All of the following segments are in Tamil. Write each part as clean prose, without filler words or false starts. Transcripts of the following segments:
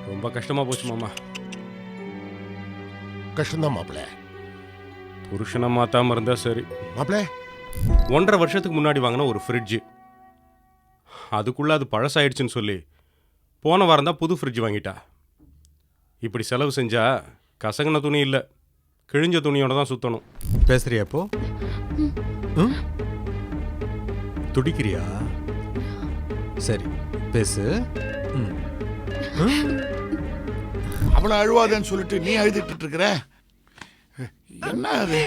ரொம்ப கஷ்டமா போச்சு மாமா. கஷ்டம்தான் மாப்பிள்ள. புருஷனை மாத்தாம இருந்தா சரி. மாப்பிள்ள 1.5 வருஷத்துக்கு முன்னாடி வாங்கின ஒரு ஃப்ரிட்ஜு, அதுக்குள்ள அது பழசாயிடுச்சுன்னு சொல்லி போன வாரம் தான் புது ஃப்ரிட்ஜ் வாங்கிட்டா. இப்படி செலவு செஞ்சா கசங்கின துணி இல்லை, கிழிஞ்ச துணியோட தான் சுற்றணும். பேசுறியா இப்போ? துடிக்கிறியா? சரி பேசு. அவளை அழுவாதன்னு சொல்லிட்டு நீ அழுதுட்டு இருக்கிற. என்ன அது?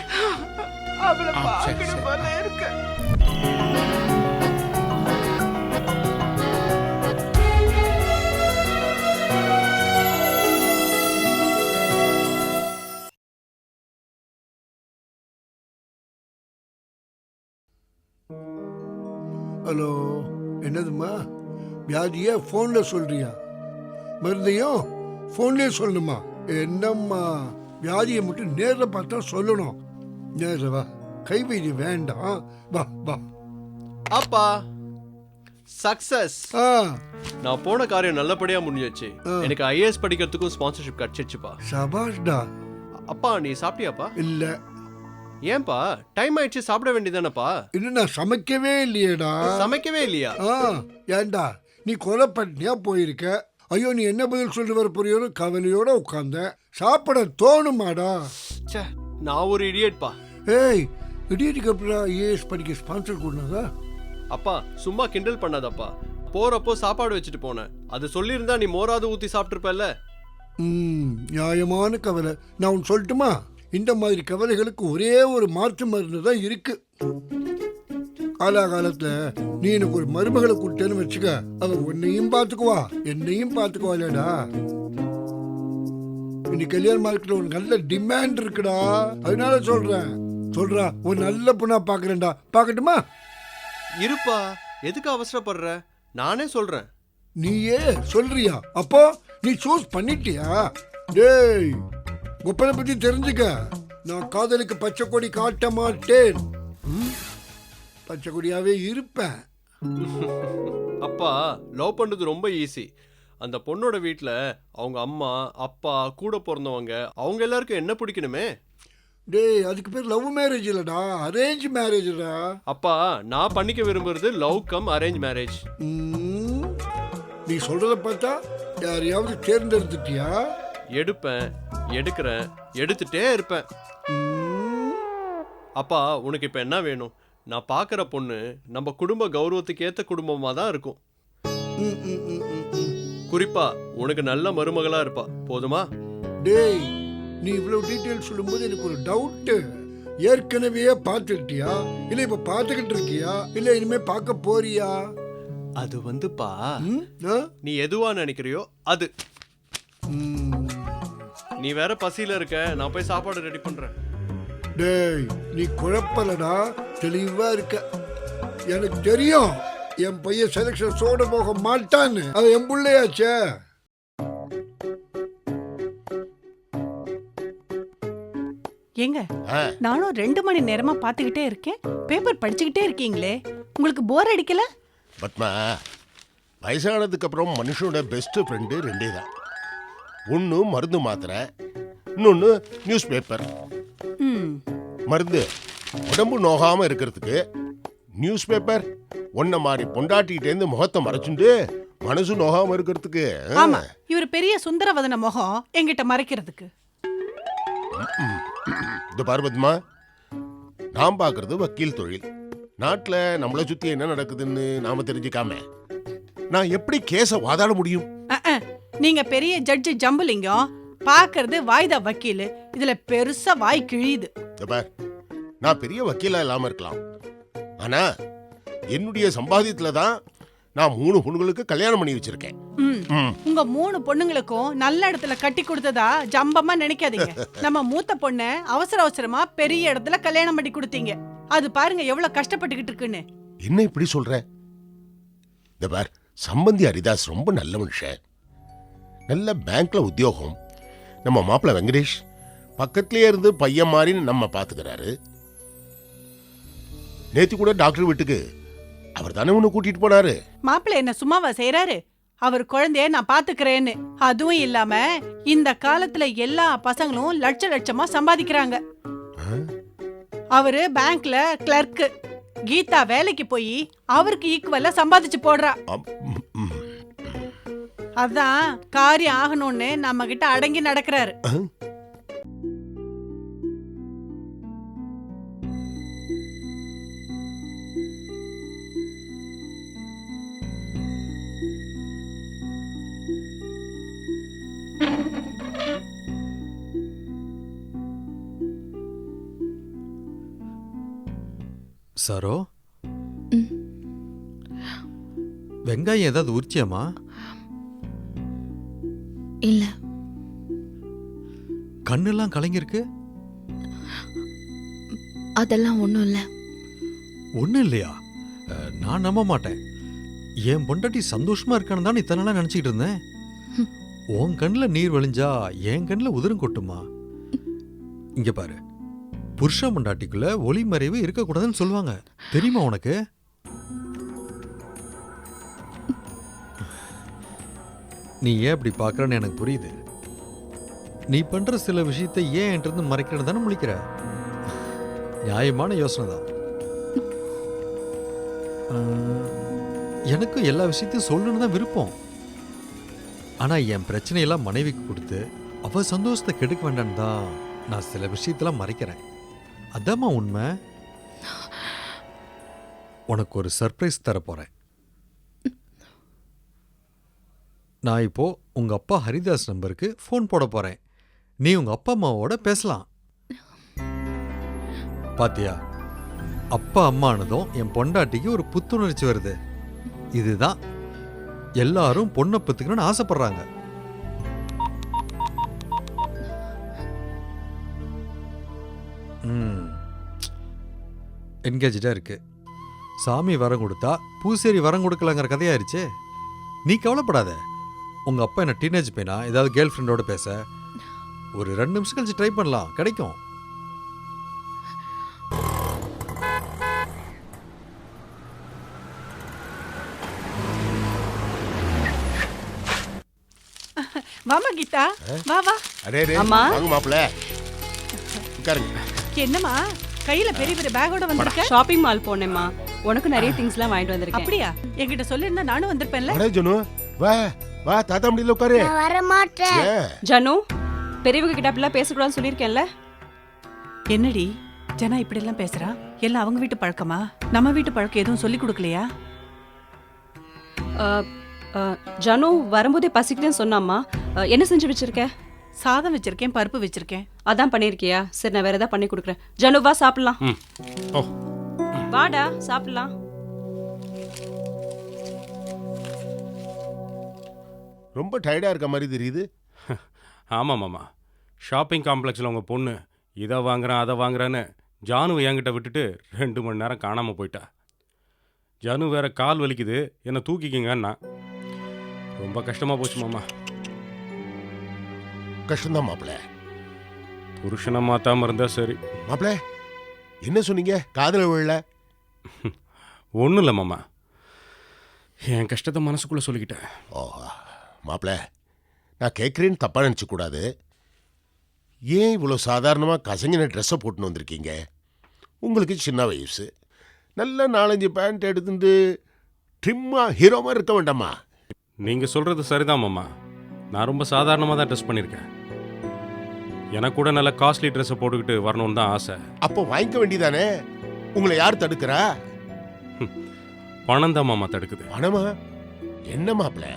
சரி, சரி. ஹலோ, என்னதும்மா? வியாதியை ஃபோனில் சொல்றியா? மருந்தையும் ஃபோன்லேயே சொல்லணுமா? என்னம்மா, வியாதியை மட்டும் நேரில் பார்த்தா சொல்லணும். நேரில் வா, கை வைத்தியம் வேண்டாம். வா வா. அப்பா சக்சஸ். நான் போன காரியம் நல்லபடியா முடிஞ்சிச்சு. எனக்கு ஐஏஎஸ் படிக்கிறதுக்கும் ஸ்பான்சர்ஷிப் கிடைச்சிச்சுப்பா. சபாஷ்டா. அப்பா நீ சாப்பிட்டியாப்பா? இல்ல. ஏன்பா? டைம் ஆயிடுச்சு, சாப்பிட வேண்டியதானப்பா. இன்னும் நான் சமைக்கவே இல்லையேடா. சமைக்கவே இல்லையா? ஏண்டா நீ கொலை பண்ணியா போயிருக்க? ஐயோ, நீ என்ன பதில் சொல்லி வர போறியோன்னு கவலையோட உட்கார்ந்த. சாப்பிட தோணுமாடா? நான் ஒரு இடியட்பா. ஏய், இடியட்டுக்கு அப்புறம் ஐஏஎஸ் படிக்க ஸ்பான்சர் கொடுனதா? அப்பா சும்மா கிண்டல் பண்ணாதப்பா. போறப்போ சாப்பாடு வச்சுட்டு போனேன். அது சொல்லியிருந்தா நீ மோராது ஊத்தி சாப்பிட்டுருப்பல்ல. நியாயமான கவலை. நான் உன் சொல்லட்டுமா? இந்த மாதிரி கவலைகளுக்கு ஒரே ஒரு மாற்று மருந்து தான் இருக்கு. காலாகாலத்துல நீ எனக்கு ஒரு மருமகளை கூட்டேன்னு வச்சுக்க, அவ உன்னையும் பாத்துக்குவா என்னையும் பாத்துக்குவா. இல்லடா, இன்னைக்கு கல்யாண மார்க்கெட்ல ஒரு நல்ல டிமாண்ட் இருக்குடா. அதனால சொல்றேன் ஒரு நல்ல பொண்ணா பாக்குறேன்டா. பாக்கட்டுமா? இருப்பா, எதுக்கு அவசரப்படுற? நானே சொல்றேன். நீயே சொல்றியா? அப்போ நீ சூஸ் பண்ணிட்டியா? டேய், ஒப்பனை பத்தி தெரிஞ்சுக்க. நான் காதலுக்கு பச்சை கொடி காட்ட மாட்டேன். பச்சை கொடியாவே இருப்பேன். அப்பா லவ் பண்றது ரொம்ப ஈஸி. அந்த பொண்ணோட வீட்டில் அவங்க அம்மா அப்பா கூட பிறந்தவங்க அவங்க எல்லாருக்கும் என்ன பிடிக்கணுமே. டேய், அதுக்கு பேர் லவ் மேரேஜ் இல்லடா, அரேஞ்ச் மேரேஜ்டா. அப்பா நான் பண்ணிக்க விரும்புறது லவ் கம் அரேஞ்ச் மேரேஜ். நீ சொல்றத பார்த்தா யாரையாவது தேர்ந்தெடுத்துட்டியா? எடுப்பேன், எடுக்கிறேன், எடுத்துட்டே இருப்பேன். அப்பா உனக்கு இப்போ என்ன வேணும்? நான் பார்க்குற பொண்ணு நம்ம குடும்ப கௌரவத்துக்கு ஏற்ற குடும்பமாக தான் இருக்கும். குறிப்பா உனக்கு நல்ல மருமகளா இருப்பா. போதுமா? டேய், நீ இவ்வளவு டீட்டெயில் சொல்லும்போது எனக்கு ஒரு டவுட். ஏற்கனவே பார்த்துட்டியா, இல்ல இப்ப பார்த்துக்கிட்டு இருக்கியா, இல்ல இனிமே பார்க்க போறியா? அது வந்துப்பா, நீ எதுவா நினைக்கிறியோ அது. நீ வேற பசியில இருக்க, நான் போய் சாப்பாடு ரெடி பண்றேன். டேய், நீ குழப்பலடா, தெளிவா இருக்க. எனக்கு தெரியும் என் பையன் செலக்ஷன் சோட போக மாட்டான்னு. அது என் பிள்ளையாச்சே. ஏங்க, நானும் 2 மணி நேரமா பாத்துக்கிட்டே இருக்கேன். பேப்பர் படிச்சுக்கிட்டே இருக்கீங்களே, உங்களுக்கு போர் அடிக்கல? பத்மா, வயசானதுக்கு அப்புறம் மனுஷனோட பெஸ்ட் ஃப்ரெண்டு 2 தான். ஒன்று மருந்து மாத்திரை, இன்னொன்று நியூஸ் பேப்பர். மருந்து உடம்பு நோகாம இருக்கிறதுக்கு, நியூஸ் பேப்பர் ஒன்ன மாதிரி பொண்டாட்டிகிட்டேருந்து முகத்தை மறைச்சுட்டு மனசு நோகாம இருக்கிறதுக்கு. ஆமா, இவர் பெரிய சுந்தரவதன முகம் என்கிட்ட மறைக்கிறதுக்கு. இது பாரு பத்மா, நான் பார்க்கறது வக்கீல் தொழில். நாட்டில் நம்மளை சுற்றி என்ன நடக்குதுன்னு நாம தெரிஞ்சுக்காம நான் எப்படி கேஸை வாதாட முடியும்? நீங்க பெரிய ஜட்ஜி ஜம்புலிங்கம், பார்க்கறது வாய்தா வக்கீல். இதுல பெருசா வாய் கிழியுது. பார், நான் பெரிய வக்கீலா இல்லாம இருக்கலாம், ஆனா என்னுடைய சம்பாதியத்துல தான் நான் 3 பொண்ணுங்களுக்கு கல்யாணம் பண்ணி வச்சிருக்கேன். உங்க 3 பொண்ணுங்களுக்கும் நல்ல இடத்துல கட்டி கொடுத்ததா ஜம்பமா நினைக்காதீங்க. நம்ம மூத்த பொண்ண அவசரமா பெரிய இடத்துல கல்யாணம் பண்ணி கொடுத்தீங்க. அது பாருங்க எவ்வளவு கஷ்டப்பட்டுக்கிட்டு இருக்குன்னு. என்ன இப்படி சொல்ற? இந்த பார், சம்பந்தி ஹரிதாஸ் ரொம்ப நல்ல மனுஷன். நல்ல பேங்க்ல உத்தியோகம். நம்ம மாப்பிள்ள வெங்கடேஷ் பக்கத்திலே இருந்து பையன் மாதிரி நம்ம பாத்துக்கிறாரு. நேத்து கூட டாக்டர் வீட்டுக்கு அவர் தானே உன்னை கூட்டிட்டு போனாரு. மாப்பிள்ள என்ன சும்மாவா செய்யறாரு? அவர் குழந்தைய நான் பாத்துக்கிறேன்னு. அதுவும் இல்லாம இந்த காலத்துல எல்லா பசங்களும் லட்ச லட்சமா சம்பாதிக்கிறாங்க. அவரு பேங்க்ல கிளர்க்கு. கீதா வேலைக்கு போய் அவருக்கு ஈக்குவலா சம்பாதிச்சு போடுறா. அதான் காரியம் ஆகணும்னு நம்ம கிட்ட அடங்கி நடக்கிறாரு. சரோ, வெங்காயம் ஏதாவது உரிச்சியாமா? இல்ல. கண்ணெல்லாம் கலங்கிருக்கு. அதெல்லாம் ஒண்ணும் இல்ல. ஒன்றும் இல்லையா? நான் நம்ப மாட்டேன். என் பொண்டாட்டி சந்தோஷமா இருக்கான்னு தான் இத்தனை நாளா நினச்சிக்கிட்டு இருந்தேன். உன் கண்ணில் நீர் வழிஞ்சா என் கண்ணில் உதிரும் கொட்டுமா? இங்க பாரு, புருஷ பொண்டாட்டிக்குள்ள ஒளி மறைவு இருக்கக்கூடாதுன்னு சொல்லுவாங்க. தெரியுமா உனக்கு? நீ ஏன் இப்படி பார்க்கறன்னு எனக்கு புரியுது. நீ பண்ற சில விஷயத்தை ஏன் என்கிட்ட மறைக்கிறது தானே முழிக்கிற. நியாயமான யோசனை தான். எனக்கு எல்லா விஷயத்தையும் சொல்லணும்னு தான் விருப்பம். ஆனா என் பிரச்சனையெல்லாம் மனைவிக்கு கொடுத்து அவ சந்தோஷத்தை கெடுக்க வேண்டான்னு தான் நான் சில விஷயத்தெல்லாம் மறைக்கிறேன். அதாம்மா உண்மை. உனக்கு ஒரு சர்ப்ரைஸ் தர போறேன். நான் இப்போ உங்க அப்பா ஹரிதாஸ் நம்பருக்கு ஃபோன் போட போறேன். நீ உங்க அப்பா அம்மாவோட பேசலாம். பாத்தியா, அப்பா அம்மானதும் என் பொண்டாட்டிக்கு ஒரு புத்துணர்ச்சி வருது. இதுதான் எல்லாரும் பொண்ணை பெத்துக்கணும்னு ஆசைப்படுறாங்க. என்கேஜா இருக்கு. சாமி வரம் கொடுத்தா பூசேரி வரம் கொடுக்கலங்கிற கதையாயிருச்சே. நீ கவலைப்படாத. உங்க அப்பா என்ன டீனேஜ் பையனா? ஏதாவது கேர்ள் ஃப்ரெண்டோட பேச ஒரு 2 நிமிஷம் கழிச்சு ட்ரை பண்ணலாம், கிடைக்கும். வாமா கீதா, வா வா. அரே அம்மா. வாங்க மாப்பிள்ள, உட்காருங்க. என்னம்மா கையில பெரிய பெரிய பேக்கோட வந்திருக்க? ஷாப்பிங் மால் போனேம்மா. உனக்கு நிறைய திங்ஸ்லாம் வாங்கிட்டு வந்திருக்கேன். அப்படியா? என்கிட்ட சொல்லிருந்தா நானும் வந்திருப்பேன்ல. அடே ஜனு, வா வா, தாத்தா முடியல உட்காரு. நான் வர மாட்டேன். ஏன்? ஜனு, பெரியவங்க கிட்ட அப்படிலாம் பேசக்கூடாதுன்னு சொல்லியிருக்கேன்ல. என்னடி ஜனா இப்படி எல்லாம் பேசுறா? எல்லாம் அவங்க வீட்டு பழக்கமா? நம்ம வீட்டு பழக்கம் எதுவும் சொல்லி கொடுக்கலையா? ஜனு வரும்போதே பசிக்குதுன்னு சொன்னாம்மா. என்ன செஞ்சு வச்சிருக்க? சாதம் வச்சிருக்கேன், பருப்பு வச்சிருக்கேன். அதான் பண்ணிருக்கியா? சரி, நான் வேற ஏதாவது பண்ணி கொடுக்குறேன். ஜனு வா சாப்பிடலாம். ஓ, வாடா சாப்பிடலாம். ரொம்ப டயர்டா இருக்க மாதிரி தெரியுது. ஆமாம் மாமா. ஷாப்பிங் காம்ப்ளெக்ஸில் உங்கள் பொண்ணு இதை வாங்குறான் அதை வாங்குறான்னு ஜானுவை என்கிட்ட விட்டுட்டு 2 மணி நேரம் காணாமல் போயிட்டா. ஜானு வேற கால் வலிக்குது, என்னை தூக்கிக்கிங்கன்னா. ரொம்ப கஷ்டமாக போச்சு மாமா. கஷ்டம்தான் மாப்பிள்ள. புருஷனை மாற்றாமல் இருந்தால் சரி. மாப்பிள்ள, என்ன சொன்னீங்க? காதல விழல. ஒன்றும் இல்லை மாமா, என் கஷ்டத்தை மனசுக்குள்ளே சொல்லிக்கிட்டேன். ஓஹோ மாப்பிள்ள, நான் கேட்குறேன்னு தப்பாக நினச்சக்கூடாது. ஏன் இவ்வளோ சாதாரணமாக கசங்கின ட்ரெஸ்ஸை போட்டுன்னு வந்திருக்கீங்க? உங்களுக்கு சின்ன வயசு. நல்ல 4-5 பேண்ட் எடுத்துட்டு ட்ரிம்மாக ஹீரோமாக இருக்க வேண்டாமா? நீங்கள் சொல்கிறது சரிதான் மாமா. நான் ரொம்ப சாதாரணமாக தான் ட்ரெஸ் பண்ணியிருக்கேன். எனக்கு கூட நல்ல காஸ்ட்லி ட்ரெஸ்ஸை போட்டுக்கிட்டு வரணும்னு தான் ஆசை. அப்போ வாங்கிக்க வேண்டியதானே? உங்களை யார் தடுக்கிறா? பணம் தான் மாமா தடுக்குது. பணமா? என்ன மாப்பிள்ள,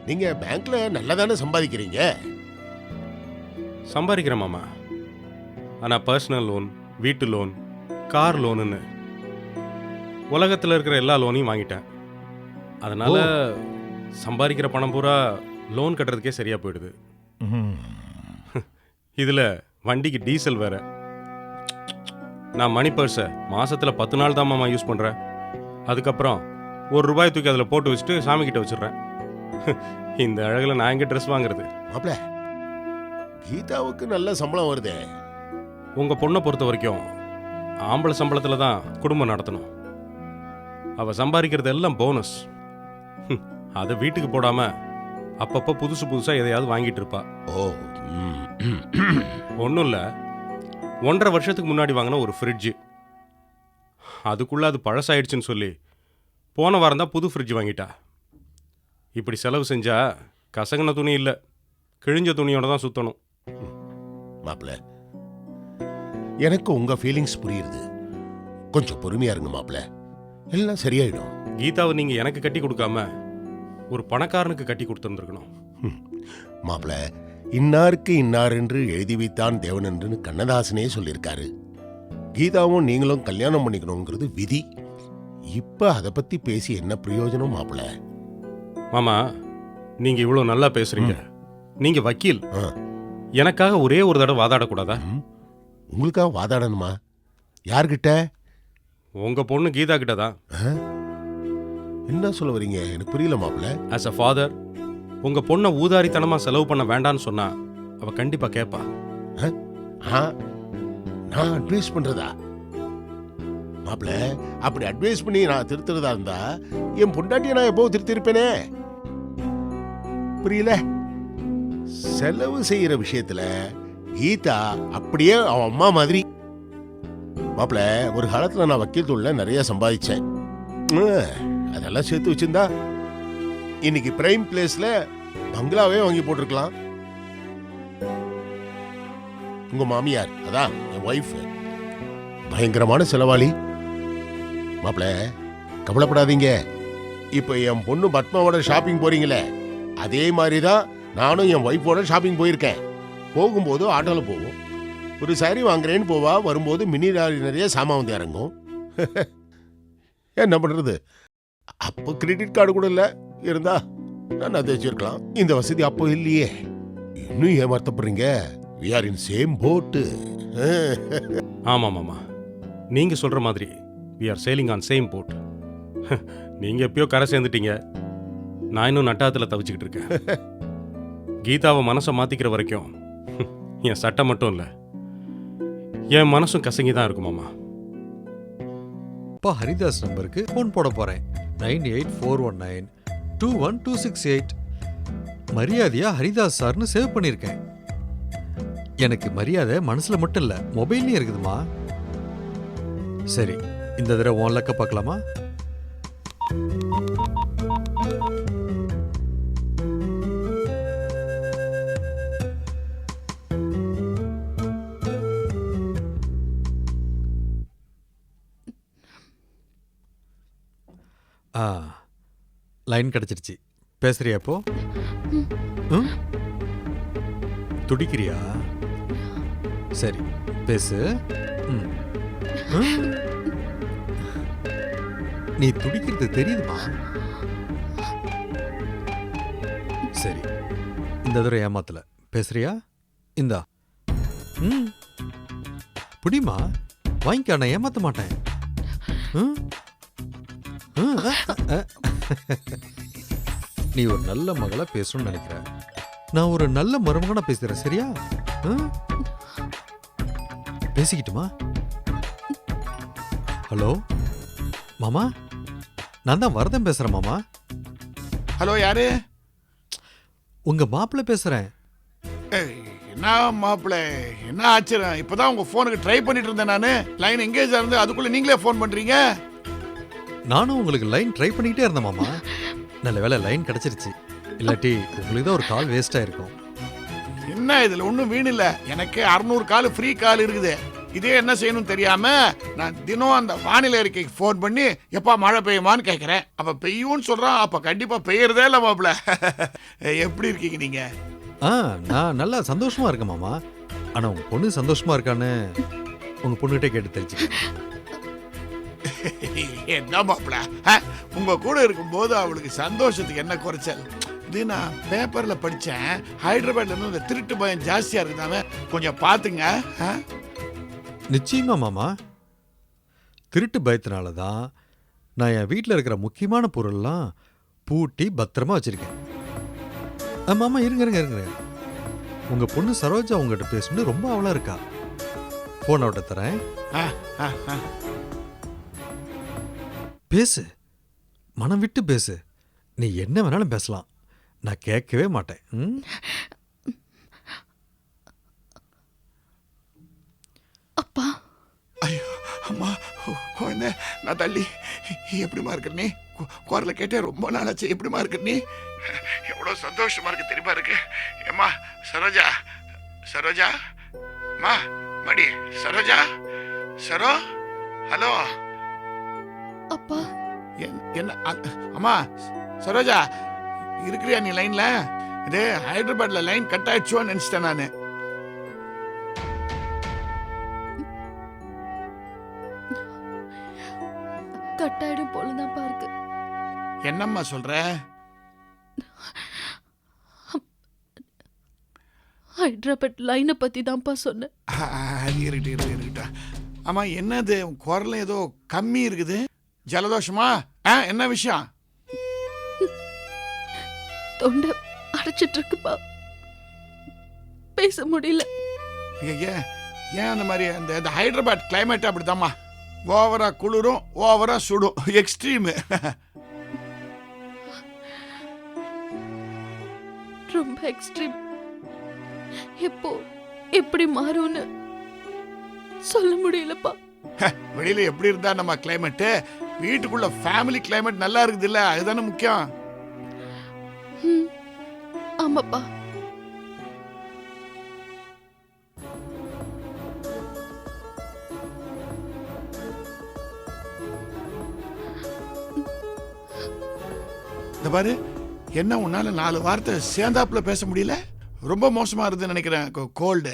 நீங்கள் பேங்க்ல நல்லா தானே சம்பாதிக்கிறீங்க? சம்பாதிக்கிறேன் மாமா. ஆனால் பர்சனல் லோன், வீட்டு லோன், கார் லோனுன்னு உலகத்தில் இருக்கிற எல்லா லோனையும் வாங்கிட்டேன். அதனால் சம்பாதிக்கிற பணம் பூரா லோன் கட்டுறதுக்கே சரியாக போயிடுது. இதில் வண்டிக்கு டீசல் வேற. நான் மணி பர்ஸை மாதத்தில் 10 நாள் தான் மாமா யூஸ் பண்ணுறேன். அதுக்கப்புறம் ₹1 தூக்கி அதில் போட்டு வச்சுட்டு சாமிக்கிட்ட வச்சிடுறேன். இந்த அழகில் நான் எங்கே ட்ரெஸ் வாங்குறது? மாப்பிள்ள, கீதாவுக்கு நல்ல சம்பளம் வருதே. உங்கள் பொண்ணை பொறுத்த வரைக்கும் ஆம்பளை சம்பளத்தில் தான் குடும்பம் நடத்தணும். அவள் சம்பாதிக்கிறது எல்லாம் போனஸ். அதை வீட்டுக்கு போடாம அப்பப்போ புதுசு புதுசாக எதையாவது வாங்கிட்டு இருப்பா. ஓ. ஒன்றும் இல்லை, 1.5 வருஷத்துக்கு முன்னாடி வாங்கின ஒரு ஃப்ரிட்ஜு, அதுக்குள்ளே அது பழசாயிடுச்சுன்னு சொல்லி போன வாரம் தான் புது ஃப்ரிட்ஜ் வாங்கிட்டா. இப்படி செலவு செஞ்சா கசங்கின துணி இல்லை, கிழிஞ்ச துணியோட தான் சுற்றணும். மாப்பிள்ள, எனக்கு உங்க ஃபீலிங்ஸ் புரியுது. கொஞ்சம் பொறுமையா இருங்க மாப்பிள்ள, எல்லாம் சரியாயிடும். கீதாவை நீங்கள் எனக்கு கட்டி கொடுக்காம ஒரு பணக்காரனுக்கு கட்டி கொடுத்துருந்துருக்கணும். மாப்பிள்ள, இன்னாருக்கு இன்னார் என்று எழுதி வைத்தான் தேவன் என்று கண்ணதாசனே சொல்லியிருக்காரு. கீதாவும் நீங்களும் கல்யாணம் பண்ணிக்கணுங்கிறது விதி. இப்ப அதை பத்தி பேசி என்ன பிரயோஜனம் மாப்பிள்ள? மாமா, நீங்கள் இவ்வளோ நல்லா பேசுகிறீங்க, நீங்கள் வக்கீல், ஆ. எனக்காக ஒரே ஒரு தடவை வாதாடக்கூடாதா? உங்களுக்காக வாதாடணுமா? யார்கிட்ட? உங்கள் பொண்ணு கீதா கிட்ட தான். என்ன சொல்ல வரீங்க? எனக்கு புரியல மாப்பிள்ள. ஆஸ் அ ஃபாதர், உங்கள் பொண்ணை ஊதாரித்தனமாக செலவு பண்ண வேண்டான்னு சொன்னா அவள் கண்டிப்பாக கேட்பா. நான் அட்வைஸ் பண்றதா? மாப்பிள்ள, அப்படி அட்வைஸ் பண்ணி நான் திருத்துறதா இருந்தா என் பொண்டாட்டியை நான் எப்போ திருத்திருப்பேனே. புரியல? செலவு செய்யற விஷயத்துல கீதா அப்படியே அவன் அம்மா மாதிரி. மாப்பிள்ள, ஒரு காலத்துல நான் வக்கீல் தொழில நிறைய சம்பாதிச்சேன். அதெல்லாம் சேர்த்து வச்சிருந்தா இன்னைக்கு பிரைம் பிளேஸ்ல பங்களாவே வாங்கி போட்டிருக்கலாம். உங்க மாமியார், அதான் என் ஒய்ஃப், பயங்கரமான செலவாளி. மாப்பிள்ள, கவலைப்படாதீங்க. இப்ப என் பொண்ணு பத்மாவோட ஷாப்பிங் போறீங்களே, அதே மாதிரிதான் நானும் என் ஒய்ஃபோட ஷாப்பிங் போயிருக்கேன். போகும்போது ஆட்டோல போவோம், ஒரு சாரி வாங்குறேன்னு போவா, வரும்போது மினி லாரி நிறைய சாமான் வந்து இறங்கும். என்ன பண்றது? அப்போ கிரெடிட் கார்டு கூட இல்ல, இருந்தா நான் அதை வச்சிருக்கலாம். இந்த வசதி அப்போ இல்லையே. இன்னும் ஏமாத்தப்படுறீங்க. we are in same boat. ஆமாம் மாமா, நீங்கள் சொல்கிற மாதிரி we are sailing on same boat. நீங்கள் எப்பயோ கரை சேர்ந்துட்டீங்க, நான் இன்னும் நட்டாத்தில் தவிச்சுக்கிட்டு இருக்கேன். கீதாவை மனசை மாற்றிக்கிற வரைக்கும் என் சட்டம் மட்டும் இல்லை, என் மனசும் கசங்கி தான் இருக்கும் மாமா. அப்பா ஹரிதாஸ் நம்பருக்கு ஃபோன் போட போறேன். 9841921268. மரியாதையா ஹரிதாஸ் சார்னு சேவ் பண்ணியிருக்கேன். எனக்கு மரியாதை மனசுல மட்டும் இல்ல, மொபைல்லையும் இருக்குதுமா. சரி, இந்த தடவை உன் லக்க பார்க்கலாமா? லைன் கிடைச்சிருச்சு. பேசுறியா இப்போ? துடிக்கிறியா? சரி, பேசு. நீ துடிக்கிறது தெரியுதுமா? சரி, இந்த தடவை ஏமாத்தல. பேசுறியா? இந்தா. புடிமா, வாங்கிக்க, நான் ஏமாத்த மாட்டேன். நீ ஒரு நல்ல மகளா பேசணும்னு நினைக்கிற, நான் ஒரு நல்ல மருமகனா பேசுறேன். சரியா? பேசிக்கிட்டுமா? ஹலோ மாமா, நான் தான் வரதன் பேசுறேன் மாமா. ஹலோ, யாரு? உங்க மாப்பிள்ளை பேசுறேன். என்ன மாப்பிள்ளை, என்ன ஆச்சரியம், இப்பதான் உங்க போனுக்கு ட்ரை பண்ணிட்டு இருந்தேன் நானு. லைன் எங்கேஜா இருந்து அதுக்குள்ள நீங்களே போன் பண்றீங்க. நானும் உங்களுக்கு லைன் ட்ரை பண்ணிக்கிட்டே இருந்தேன் மாமா. நல்ல வேளை லைன் கிடைச்சிருச்சு, இல்லாட்டி உங்களுக்கு தான் ஒரு கால் வேஸ்ட் ஆயிருக்கும். என்ன இதுல ஒன்றும் வீண் இல்ல, எனக்கு 600 கால் ஃப்ரீ கால் இருக்குது. இதே என்ன செய்யணும் தெரியாம நான் தினம் அந்த வானிலை அறிக்கைக்கு ஃபோன் பண்ணி எப்பா மழை பெய்யுமான்னு கேட்குறேன். அப்ப பெய்யும்னு சொல்றான், அப்ப கண்டிப்பா பெய்யறதே இல்லை மாப்பிள்ள. எப்படி இருக்கீங்க நீங்க? நான் நல்லா சந்தோஷமா இருக்கேன் மாமா. ஆனா உங்க பொண்ணு சந்தோஷமா இருக்கான்னு உங்க பொண்ணுகிட்ட கேட்டு தெரிஞ்சுக்க. என்ன மாப்பிள்ள, உங்க கூட இருக்கும்போது அவளுக்கு சந்தோஷத்துக்கு என்ன குறைச்சல்? இது நான் பேப்பர்ல படிச்சேன், ஹைதராபாத்ல இருந்து இந்த திருட்டு பயம் ஜாஸ்தியா இருக்குதாமே, கொஞ்சம் பாத்துங்க. நிச்சயமா மாமா, திருட்டு பயத்தினால தான் நான் என் வீட்டில் இருக்கிற முக்கியமான பொருள்லாம் பூட்டி பத்திரமா வச்சிருக்கேன். மாமா, இருங்க. உங்க பொண்ணு சரோஜா உங்ககிட்ட பேசணும்னு ரொம்ப அவளா இருக்கா. போன் அவட்ட தரேன், பேசு, மனம் விட்டு பேசு. நீ என்ன வேணாலும் பேசலாம், நான் கேட்கவே மாட்டேன். ம்? அப்பா, ஐயோ அம்மா, என்ன நான் தள்ளி எப்படிமா இருக்கிற நீ? குரலை கேட்டே ரொம்ப நாளாச்சு. எப்படிமா இருக்கிற நீ? எவ்வளோ சந்தோஷமா இருக்கு தெரியுமா இருக்கு. ஏம்மா சரோஜா, சரோஜா மா, மடி சரோஜா, சரோ, ஹலோ. அப்பா. என்ன அம்மா சரோஜா, இருக்கிறியா நீ லைன்ல? இது ஹைதராபாத்ல லைன் கட் ஆயிடுச்சோன்னு நினைச்சிட்டேன் நானு. கட்டாயிடும் போலதான்ப்பா இருக்கு. என்னம்மா சொல்ற? ஹைதராபாத் லைனை பத்தி தான்ப்பா சொன்னேன். இருக்கட்டா. ஆமா, என்னது குரல் ஏதோ கம்மி இருக்குது? ஜலதோஷமா? என்ன விஷயம்? தொண்டை அடைச்சிட்டு இருக்குப்பா, பேச முடியல. ஏன் அந்த மாதிரி? அந்த ஹைதராபாத் கிளைமேட் அப்படித்தாம்மா, ஓவரா குளிரும் ஓவரா சுடும், எக்ஸ்ட்ரீம். ரொம்ப எக்ஸ்ட்ரீம். எப்போ எப்படி மாறும்னு சொல்ல முடியலப்பா. வெளியில எப்படி இருந்தா நம்ம கிளைமேட், வீட்டுக்குள்ள ஃபேமிலி கிளைமேட் நல்லா இருக்குது இல்ல, அதுதானே முக்கியம். ஆமாப்பா. இந்த பாரு, என்ன உன்னால 4 வார்த்தை சேர்ந்தாப்புல பேச முடியல? ரொம்ப மோசமா இருக்குதுன்னு நினைக்கிறேன் கோல்டு.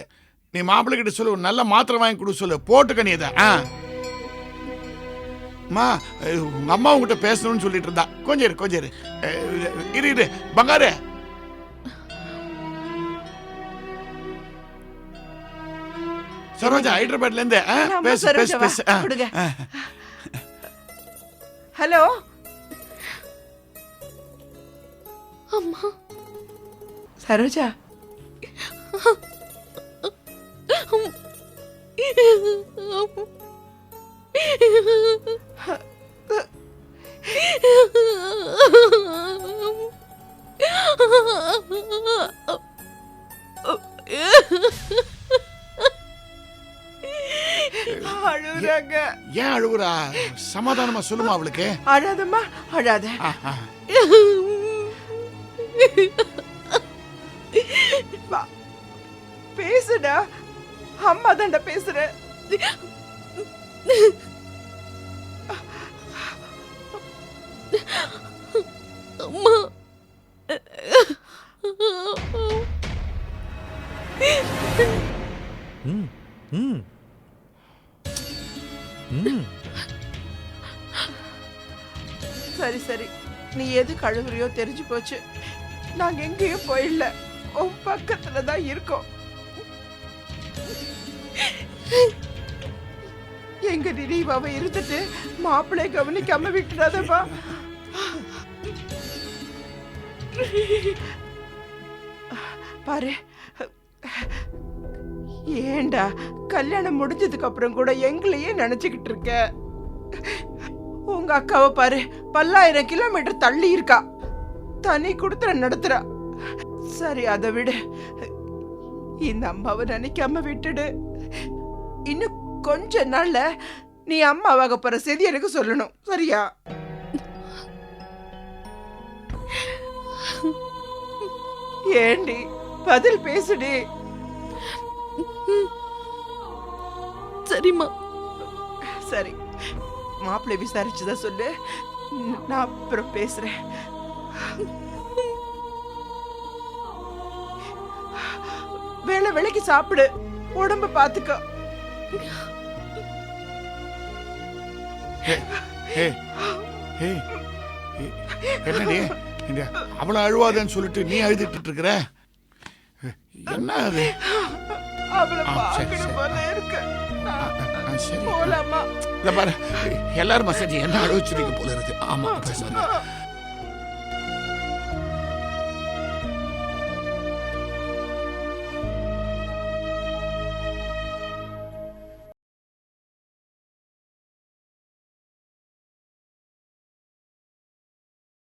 நீ மாப்பிள்ளை கிட்ட சொல்லு, ஒரு நல்ல மாத்திரை வாங்கி கொடு சொல்லு, போட்டுக்க நீ இதை. அம்மா, உங்க அம்மா உங்ககிட்ட பேசணும்னு சொல்லிட்டு இருந்தா. கொஞ்சம் இரு, கொஞ்சம் இரு. இரு பங்காரு. சரோஜா ஹைதராபாத்ல இருந்து பேசு பேசு பேசு. ஹலோ அம்மா. சரோஜா, அழுகுறாங்க. ஏன் அழுகுறா? சமாதானமா சொல்லுமா அவளுக்கு. அழாதம்மா, அழாத. பேசுடா, அம்மா தாண்டா பேசுற. அம்மா. ம், ம், ம். சரி சரி, நீ எது கழுவுறியோ தெரிஞ்சு போச்சு. நாங்க எங்கேயும் போயிடல, உன் பக்கத்துல தான் இருக்கோம். எங்க நினைவாவ இருந்துட்டு மாப்பிள்ளை கவனிக்காம விட்டுறாதப்பா. பாரு, ஏண்டா கல்யாணம் முடிஞ்சதுக்கு அப்புறம் கூட எங்களையே நினைச்சுக்கிட்டு இருக்க? உங்க அக்காவை பாரு, 1000 கிலோமீட்டர் தள்ளி இருக்கா, தனி கொடுத்துற நடத்துறா. சரி, அதை விடு, இந்த அம்மாவை நினைக்காம விட்டுடு. இன்னும் கொஞ்ச நாள்ல நீ அம்மாவாக போற செய்தி எனக்கு சொல்லணும், சரியா? ஏண்டி பதில் பேசுடி. சரிம்மா. சரி, மாப்பிள்ளை விசாரிச்சுதான் சொல்லு, நான் அப்புறம் பேசுறேன். வேளைக்கு சாப்பிடு, உடம்பு பாத்துக்கோ. என்னடி அவ்வளவு அழுவாதன்னு சொல்லிட்டு நீ அழுதுட்டு இருக்கிற? என்ன அது? போலாமா? எல்லாரும் மசாஜ் என்ன அழுவச்சிருக்க போல இருக்கு. ஆமா,